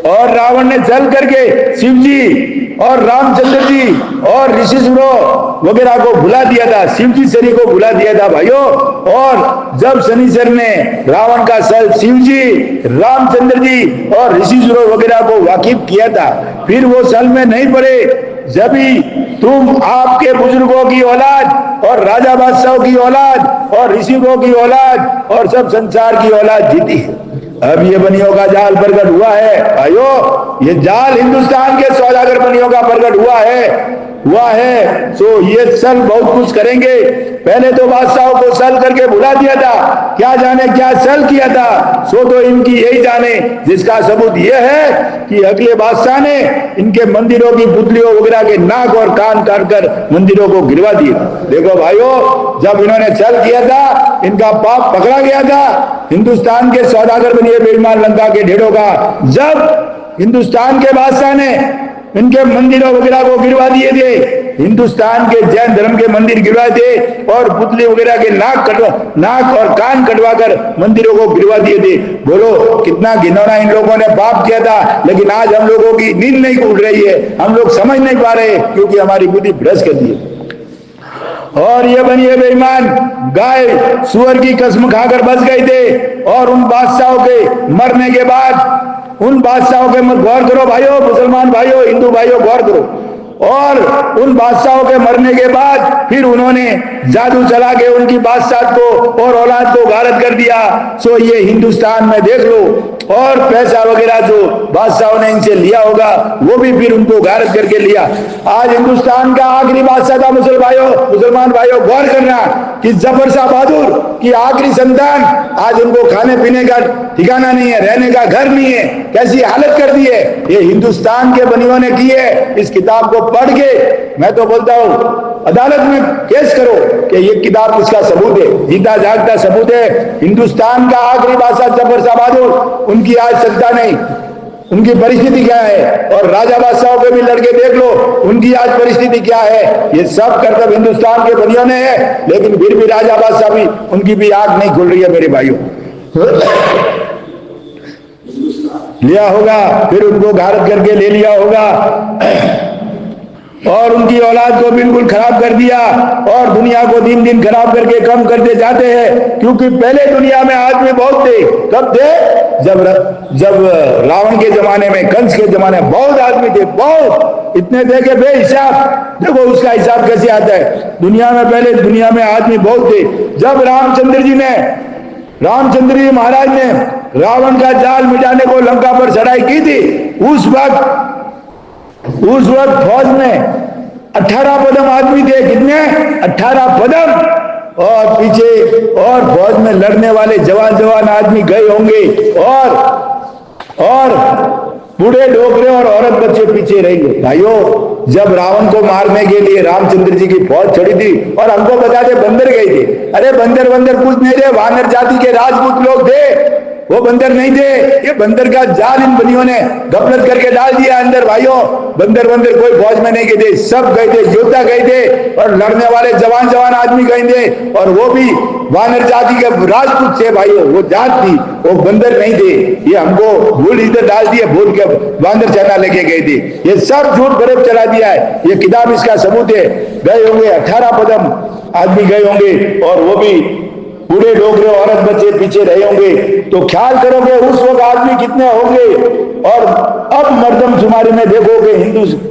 और रावण ने चल करके शिव जी और रामचंद्र जी और ऋषिसुरों वगैरह को भुला दिया था, शिव जी शनि को भुला दिया था भाइयों। और जब शनिचर ने रावण का सर शिव जी, रामचंद्र जी और ऋषिसुरों वगैरह को वाकिफ किया था, फिर वो सल में नहीं पड़े। जब भी तुम आपके बुजुर्गों की औलाद और राजा बादशाहों की औलाद और ऋषियों की औलाद और सब संसार की औलाद जीती है। अब ये बनियों का जाल प्रकट हुआ है भाइयों, ये जाल हिंदुस्तान के सौदागर बनियों का प्रकट हुआ है। सो ये सल बहुत कुछ करेंगे। पहले तो बादशाहों को सल करके भुला दिया था, क्या जाने क्या सल किया था, सो तो इनकी यही जाने। जिसका सबूत यह है कि अगले बादशाह ने इनके मंदिरों की पुतलियों वगैरह के नाक और कान काट कर मंदिरों को गिरवा दिए। देखो भाइयों, जब इन्होंने सल किया था, इनका पाप पकड़ा गया था। हिंदुस्तान के सौदागर बनिए बेईमान लंका के ढेरों का, जब हिंदुस्तान के बादशाह ने इनके मंदिरों वगैरह को गिरवा दिए थे, हिंदुस्तान के जैन धर्म के मंदिर गिरवाए थे और पुतली वगैरह के नाक और कान कटवा कर मंदिरों को गिरवा दिए थे। बोलो कितना घिनौना इन लोगों ने पाप किया था। लेकिन आज हम लोगों की नींद नहीं खुल रही है, हम लोग समझ नहीं पा रहे क्योंकि हमारी बुद्धि भ्रष्ट कर दी है। और ये बनिए बेईमान गाय सुअर की कसम खाकर बच गए थे। और उन बादशाहों के मरने के बाद, उन बादशाहों के गौर करो भाइयों, मुसलमान भाइयों, हिंदू भाइयों गौर करो। और उन बादशाहों के मरने के बाद फिर उन्होंने जादू चला के उनकी बादशाह को और औलाद को गारत कर दिया। सो ये हिंदुस्तान में देख लो। और पैसा वगैरह जो बादशाहों ने इनसे लिया होगा वो भी फिर उनको गारत करके लिया। आज हिंदुस्तान का आखिरी बादशाह था मुसलमान भाइयों गौर करना कि जफर शाह बहादुर की आखिरी संतान, आज उनको खाने पीने का ठिकाना नहीं है, रहने का घर नहीं है, कैसी हालत कर दी है। ये हिंदुस्तान के बनियों ने की है। इस किताब को पढ़ के मैं तो बोलता हूं अदालत में केस करो कि ये किताब इसका सबूत है, जीता जागता सबूत है। हिंदुस्तान का आखिरी बादशाह जफर शाह बहादुर, उनकी आज सत्ता नहीं, उनकी परिस्थिति क्या है। और राजा बादशाहों के भी लड़के देख लो, उनकी आज परिस्थिति क्या है। ये सब करतब हिंदुस्तान के बनियों ने है, लेकिन फिर भी राजा बादशाह भी, उनकी भी आंख नहीं खुल रही है मेरे भाइयों। लिया होगा, फिर उनको गारत करके ले लिया होगा और उनकी औलाद को बिल्कुल खराब कर दिया। और दुनिया को दिन दिन खराब करके कम करते जाते हैं, क्योंकि पहले दुनिया में आदमी बहुत थे। कब थे? जब रावण के जमाने में, कंस के जमाने में बहुत आदमी थे, बहुत, इतने थे कि बेहिसाब। देखो उसका हिसाब कैसे आता है। दुनिया में पहले दुनिया में आदमी बहुत थे। जब रामचंद्र जी महाराज ने रावण का जाल मिटाने को लंका पर चढ़ाई की थी, उस वक्त फौज में 18 पदम आदमी थे। कितने? 18 पदम। और पीछे और फौज में लड़ने वाले जवान आदमी गए होंगे और बूढ़े डोकरे और औरत बच्चे पीछे रहेंगे। भाइयों, जब रावण को मारने के लिए रामचंद्र जी की फौज चढ़ी थी, और हमको बताते बंदर गए थे। अरे बंदर कुछ नहीं थे, वानर जाति के राजपूत लोग थे। वो बंदर नहीं थे। ये बंदर का जाल इन बनियों ने गफलत करके डाल दिया अंदर। भाइयों, बंदर बंदर कोई फौज में नहीं गए थे, सब गए थे, योद्धा गए थे और लड़ने वाले जवान जवान आदमी गए थे, और वो भी वानर जाति के राजपूत थे। भाइयों, वो जात थी, वो बंदर नहीं थे। ये हमको भूल इधर डाल दिए, भूल के वानर सेना लेके गए थे। ये सब झूठ फरेब चला दिया है। ये किताब इसका सबूत है। गए होंगे 18 कदम आदमी गए होंगे, और वो भी बूढ़े डोगरे औरत बच्चे पीछे रहे होंगे। तो ख्याल करोगे उस वक्त आदमी कितने होंगे, और अब मर्दमशुमारी में देखोगे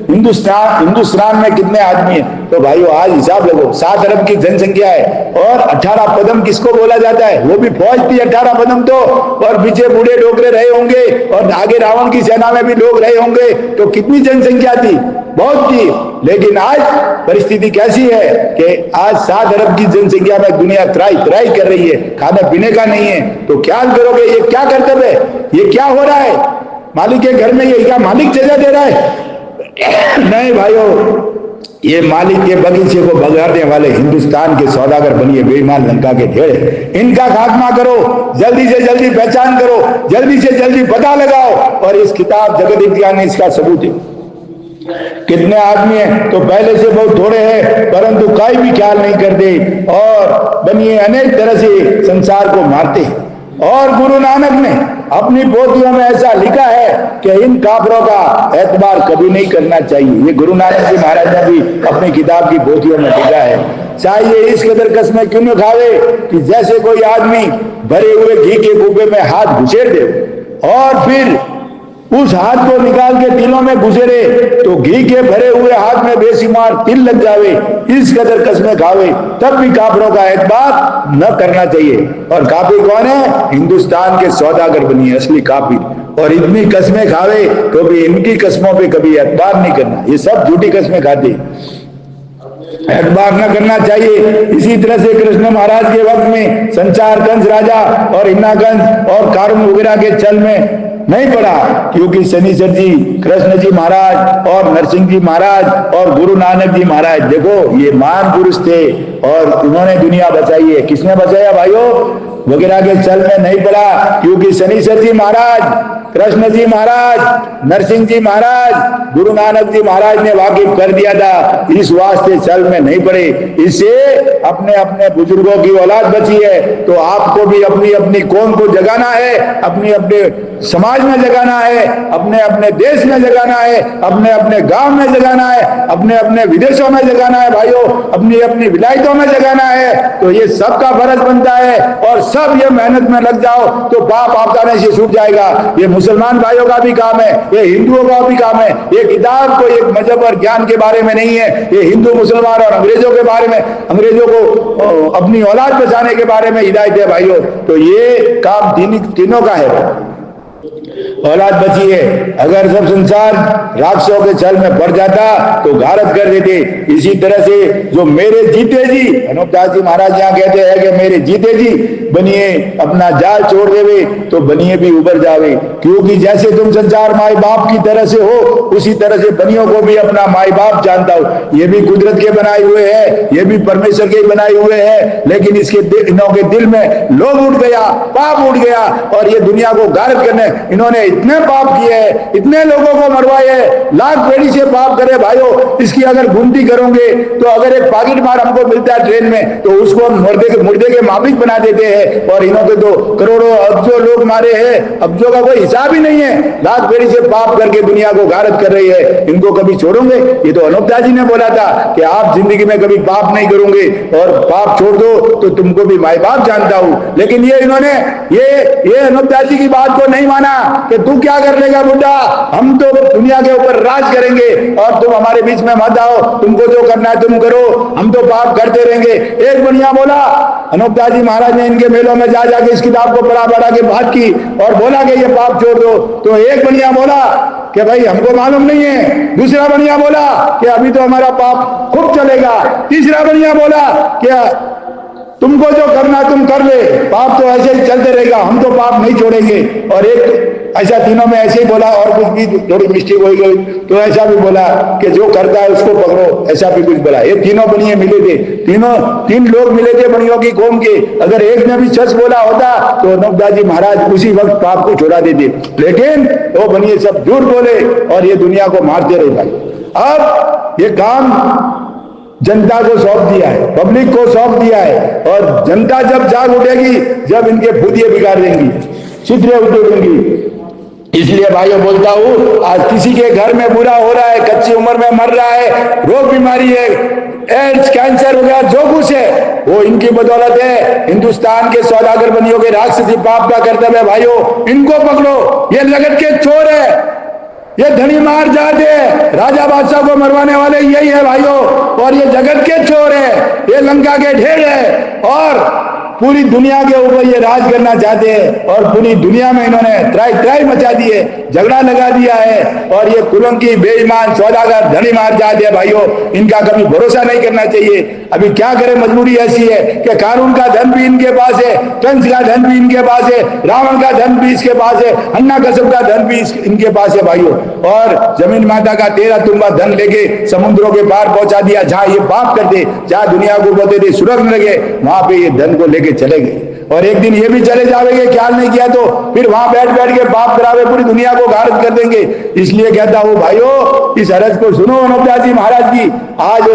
हिंदुस्तान में कितने आदमी हैं। तो भाइयों, आज हिसाब लगो, 7 अरब की जनसंख्या है, और 18 कदम किसको बोला जाता है? वो भी फौज थी 18 कदम तो, और पीछे बूढ़े डोगरे रहे होंगे, और आगे रावण की सेना में भी लोग रहे होंगे। तो कितनी जनसंख्या थी? बहुत थी। लेकिन आज परिस्थिति कैसी है कि आज 7 अरब की जनसंख्या में दुनिया त्राई त्राई कर रही है, खाने पीने का नहीं है। तो ख्याल करोगे ये क्या कर्तव्य है, ये क्या हो रहा है? मालिक के घर में ये क्या मालिक सजा दे रहा है? नहीं भाइयों, ये मालिक के बगीचे को बगाड़ने वाले हिंदुस्तान के सौदागर बनिए बेईमान लंका के ढेर। इनका खात्मा करो, जल्दी से जल्दी पहचान करो, जल्दी से जल्दी पता लगाओ। और इस किताब जगत विज्ञान ने इसका सबूत है। कितने आदमी हैं? तो पहले से बहुत थोड़े हैं, परंतु कोई भी ख्याल नहीं करते, और बनिए अनेक तरह से संसार को मारते हैं। और गुरु नानक ने अपनी पोथियों में ऐसा लिखा है कि इन काफरों का एतबार कभी नहीं करना चाहिए। ये गुरु नानक जी महाराज ने भी अपनी किताब की पोथियों में लिखा है। चाहिए इस कदर कसमें क्यों न खावे कि जैसे कोई आदमी भरे हुए घी के कुएं में हाथ घुसेड़ दे, और फिर उस हाथ को निकाल के तिलों में घुसेरे, तो घी के भरे हुए हाथ में बेशुमार तिल लग जावे। इस कदर कसमें खावे, तब भी काफरों का एतबार न करना चाहिए। और काफी कौन है? हिंदुस्तान के सौदागर बनिए असली काफी। और इतनी कसमें खावे तो भी इनकी कसमों पे कभी एतबार नहीं करना। ये सब झूठी कसमें खाते, एतबार न करना चाहिए। इसी तरह से कृष्ण महाराज के वक्त में संचार कंस राजा और हिन्ना कंस और कारुण वगैरह के चल में नहीं पड़ा, क्योंकि शनिचर जी, कृष्ण जी महाराज और नरसिंह जी महाराज और गुरु नानक जी महाराज, देखो ये महान पुरुष थे और उन्होंने दुनिया बचाई है। किसने बचाया भाइयों? वगैरह के चल में नहीं पड़ा, क्योंकि शनिचर जी महाराज, कृष्ण जी महाराज, नरसिंह जी महाराज, गुरु नानक जी महाराज ने वाकिफ कर दिया था। इस वास्ते चल में नहीं पड़े। इससे अपने अपने बुजुर्गों की औलाद बची है। तो आपको भी अपनी अपनी कौम को जगाना है, अपने अपने समाज में जगाना है, अपने अपने देश में जगाना है, अपने अपने गांव में जगाना है, अपने अपने विदेशों में जगाना है भाइयों, अपनी अपनी विलायतों में जगाना है। तो ये सबका फर्ज बनता है, और सब ये मेहनत में लग जाओ तो पाप आपदाने से छूट जाएगा। ये मुसलमान भाइयों का भी काम है, ये हिंदुओं का भी काम है। ये किताब कोई एक मजहब और ज्ञान के बारे में नहीं है, ये हिंदू मुसलमान और अंग्रेजों के बारे में, अंग्रेजों को अपनी औलाद बचाने के बारे में हिदायत है भाइयों। तो ये काम तीनों का है। औलाद बची है। अगर सब संसार राक्षसों के छल में पड़ जाता तो गारत कर देते। इसी तरह से जो मेरे जीते जी, अनुपदास जी महाराज यहाँ कहते हैं कि मेरे जीते जी बनिए अपना जाल छोड़ देवे तो बनिए भी उबर जावे। क्योंकि जैसे तुम संसार माई बाप की तरह से हो, उसी तरह से बनियों को भी अपना माई बाप जानता हो। ये भी कुदरत के बनाए हुए हैं, ये भी परमेश्वर के बनाए हुए हैं, लेकिन इसके इनों के दिल में लोभ उठ गया, पाप उठ गया, और ये दुनिया को गारत करने इन्होंने इतने पाप किए हैं, इतने लोगों को मरवाए हैं, लाख पेड़ी से पाप करे भाइयों। इसकी अगर गिनती करोगे तो अगर एक पाकिट मार हमको मिलता है ट्रेन में तो उसको मुर्दे के माफिक बना देते हैं। और इन्होंने तो करोड़ों अब्जों लोग मारे हैं, अब्जों का कोई हिसाब ही नहीं है। लाख पेड़ी से पाप करके दुनिया को गारत कर रही है, इनको कभी छोड़ोंगे? ये तो अनुपदास जी ने बोला था कि आप जिंदगी में कभी पाप नहीं करोगे और पाप छोड़ दो तो तुमको भी माई बाप जानता हूं। लेकिन ये इन्होंने ये अनुपदास जी की बात को नहीं माना कि तू क्या कर लेगा बुढ़ा, हम तो दुनिया के ऊपर राज करेंगे और तुम हमारे बीच में मत आओ, तुमको जो करना है तुम करो, हम तो पाप करते रहेंगे। एक बढ़िया बोला अनुपदास जी महाराज ने, इनके मेलों में जा जाके इस किताब को पढ़ा के बात की और बोला कि ये पाप छोड़ दो। तो एक बढ़िया बोला कि भाई हमको मालूम नहीं है। दूसरा बढ़िया बोला कि अभी तो हमारा पाप खूब चलेगा। तीसरा बढ़िया बोला कि तुमको जो करना तुम कर ले, पाप तो ऐसे ही चलते रहेगा, हम तो पाप नहीं छोड़ेंगे। और एक ऐसा तीनों में ऐसे ही बोला, और कुछ भी थोड़ी मिस्टेक हो गई तो ऐसा भी बोला कि जो करता है उसको पकड़ो, ऐसा भी कुछ बोला। ये तीनों बनिए मिले थे, तीन लोग मिले थे बनियों की कौम के। अगर एक ने भी सच बोला होता तो अनूपदास जी महाराज उसी वक्त पाप को छोड़ा देते, लेकिन वो बनिए सब झूठ बोले और ये दुनिया को मारते रहे भाई। अब ये काम जनता को सौंप दिया है, पब्लिक को सौंप दिया है, और जनता जब जाग उठेगी, जब इनके फुदिये बिगाड़ देंगी, छितरे उठेंगी। इसलिए भाइयों बोलता हूं, आज किसी के घर में बुरा हो रहा है, कच्ची उम्र में मर रहा है, रोग बीमारी है, एड्स, कैंसर वगैरह जो कुछ है वो इनकी बदौलत है। हिंदुस्तान के सौदागर बनियों के राक्षसी पाप का कर्तव्य है भाइयों, इनको पकड़ो। ये लगत के चोर है, ये धनी मार जाते हैं, राजा बादशाह को मरवाने वाले यही है भाइयों, और ये जगत के चोर है, ये लंका के ढेर है, और पूरी दुनिया के ऊपर ये राज करना चाहते हैं, और पूरी दुनिया में इन्होंने त्राई मचा दी है, झगड़ा लगा दिया है, और ये कुलंकी बेईमान सौदागर धनी मार जाते हैं भाइयों। इनका कभी भरोसा नहीं करना चाहिए। अभी क्या करें, मजबूरी ऐसी है कि कानून का धन भी इनके पास है, कंस का धन भी इनके पास है, रावण का धन भी इसके पास है, अन्ना कसब का धन भी इनके पास है भाइयों, और जमीन माता का 13 तुम्बा धन लेके समुद्रों के पार पहुंचा दिया। जहां ये पाप करते, जहां दुनिया को बोलते थे सुरग लगे, वहां पे ये धन को लेके चले गए, और एक दिन ये भी चले जाएंगे, ख्याल नहीं किया तो फिर वहां बैठ के पाप करावे, पूरी दुनिया को गारत कर देंगे। इसलिए कहता हूं भाइयों, इस अरज को सुनो अनूपदास जी महाराज की। आज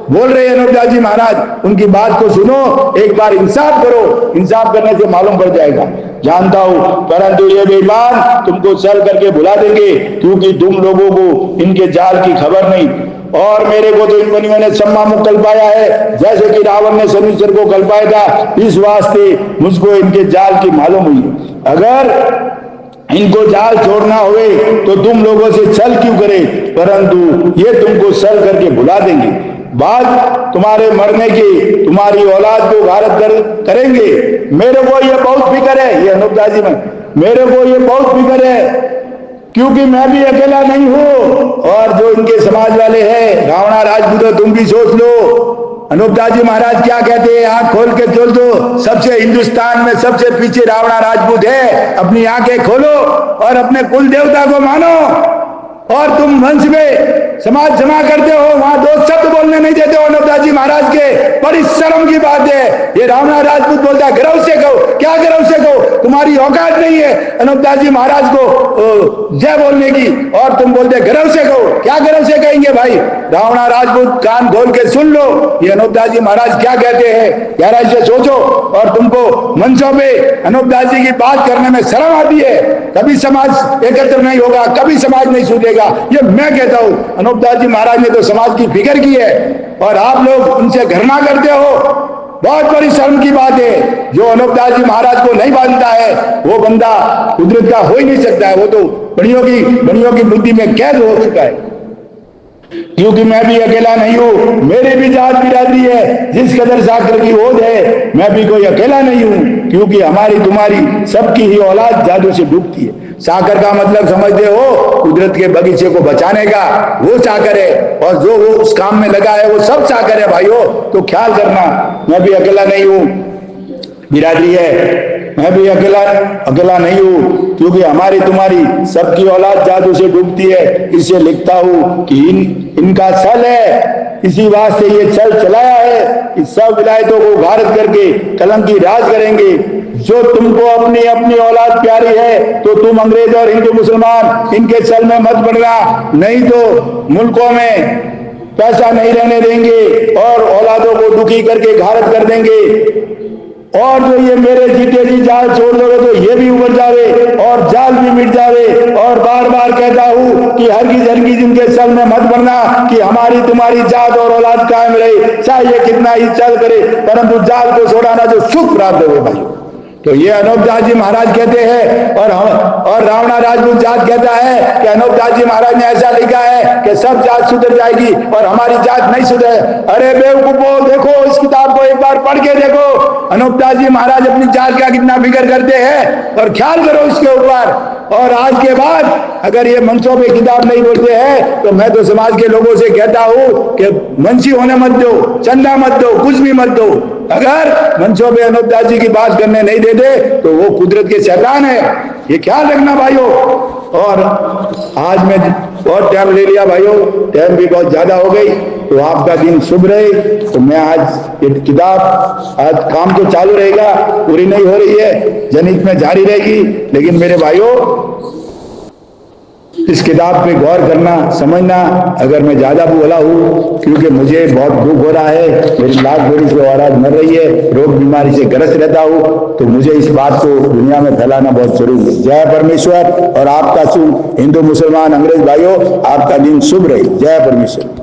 बोल रहे हैं अनूपदास जी महाराज, उनकी बात को सुनो, एक बार इंसाफ करो, इंसाफ करने से मालूम पड़ जाएगा। जानता हूं, परंतु ये बेईमान तुमको चल करके भुला देंगे, क्योंकि तुम लोगों को इनके जाल की खबर नहीं, और मेरे को तो इन बनियों ने सम्मा मुख कल्पाया है, जैसे कि रावण ने शनिश्चर को कल्पाया था। इस वास्ते मुझको इनके जाल की मालूम हुई। अगर इनको जाल छोड़ना हुए तो तुम लोगों से छल क्यों करे, परंतु ये तुमको छल करके भुला देंगे। बाद तुम्हारे मरने की तुम्हारी औलाद को गारत करेंगे। मेरे को ये बहुत फिक्र है, ये अनूपदास जी में, मेरे को ये बहुत फिक्र है, क्योंकि मैं भी अकेला नहीं हूं, और जो इनके समाज वाले हैं, रावणा राजपूत, तुम भी सोच लो। अनूपदास जी महाराज क्या कहते हैं, आंख खोल के चल दो, सबसे हिंदुस्तान में सबसे पीछे रावणा राजपूत है। अपनी आंखें खोलो और अपने कुल देवता को मानो, और तुम वंश में समाज जमा करते हो, वहां दो शब्द बोलने नहीं देते हो अनूपदास जी महाराज के। बड़ी शर्म की बात है। ये रावणा राजपूत बोलता है, गर्व से कहो, क्या गर्व से कहो, तुम्हारी औकात नहीं है अनूपदास जी महाराज को जय बोलने की, और तुम बोलते गर्व से कहो, क्या गर्व से कहेंगे भाई। रावणा राजपूत कान खोल के सुन लो, ये अनूपदास जी महाराज क्या कहते हैं, गहराई से सोचो, और तुमको मंचों पे अनूपदास जी की बात करने में शर्म आती है। कभी समाज एकत्र नहीं होगा, कभी समाज नहीं सुधरेगा, ये मैं कहता हूं। अनूपदास जी महाराज ने तो समाज की फिक्र की है, और आप लोग उनसे घृणा करते हो। बहुत बड़ी शर्म की बात है। जो अनूपदास जी महाराज को नहीं मानता है वो बंदा कुदरत का हो ही नहीं सकता है, वो तो बड़ियों की बुद्धि में कैद हो चुका है। क्योंकि मैं भी अकेला नहीं हूं, मेरी भी जात बिरादरी है, जिस कदर साकर की ओद है, मैं भी कोई अकेला नहीं हूं, क्योंकि हमारी तुम्हारी सबकी ही औलाद जादू से डूबती है। साकर का मतलब समझते हो, कुदरत के बगीचे को बचाने का वो साकर है, और जो वो उस काम में लगा है वो सब साकर है भाइयों। तो ख्याल करना, मैं भी अकेला नहीं हूं, बिरादरी है, मैं भी अकेला नहीं हूं, क्योंकि हमारी तुम्हारी सबकी औलाद जादू से डूबती है। इसे लिखता हूं कि इनका छल है, इसी वास्ते ये छल चलाया है कि सब विलायतों को गारत करके कलंकी राज करेंगे। जो तुमको अपनी औलाद प्यारी है तो तुम अंग्रेज और हिंदू मुसलमान इनके छल में मत पड़ना, नहीं तो मुल्कों में पैसा नहीं रहने देंगे और औलादों को दुखी करके घारत कर देंगे। और जो ये मेरे जीते जी जाल छोड़ दोगे तो ये भी उबर जावे और जाल भी मिट जावे। और बार बार कहता हूं कि हरगिज इनके छल में मत पड़ना कि हमारी तुम्हारी जात और औलाद कायम रहे, चाहे ये कितना ही छल करे, परंतु जाल को छोड़ाना जो सुख प्राप्त हो भाई। तो ये अनूपदास जी महाराज कहते हैं, और रावणा राजपूत जात कहता है कि अनूपदास जी महाराज ने ऐसा लिखा है कि सब जात सुधर जाएगी और हमारी जात नहीं सुधरे। अरे बेवकूफो, देखो इस किताब को एक बार पढ़ के देखो, अनूपदास जी महाराज अपनी जात का कितना फिक्र करते हैं, और ख्याल करो इसके ऊपर। और आज के बाद अगर ये मंचों पे किताब नहीं बोलते हैं तो मैं तो समाज के लोगों से कहता हूं कि मंची होने मत दो, चंदा मत दो, कुछ भी मत दो। अगर मंचों पे अनूपदास जी की बात करने नहीं देते तो वो कुदरत के शैतान है। ये ख्याल रखना भाइयों। और आज मैं बहुत टाइम ले लिया भाइयों, टाइम भी बहुत ज्यादा हो गई, तो आपका दिन शुभ रहे। तो मैं आज ये किताब, आज काम तो चालू रहेगा, पूरी नहीं हो रही है, जनहित में जारी रहेगी, लेकिन मेरे भाइयों इस किताब पे गौर करना, समझना। अगर मैं ज्यादा बोला हूँ, क्योंकि मुझे बहुत दुख हो रहा है, मेरी लाख बेटी से औलाद मर रही है, रोग बीमारी से ग्रस्त रहता हूँ, तो मुझे इस बात को दुनिया में फैलाना बहुत जरूरी है। जय परमेश्वर। और आपका शुभ, हिंदू मुसलमान अंग्रेज भाइयों, आपका दिन शुभ रहे। जय परमेश्वर।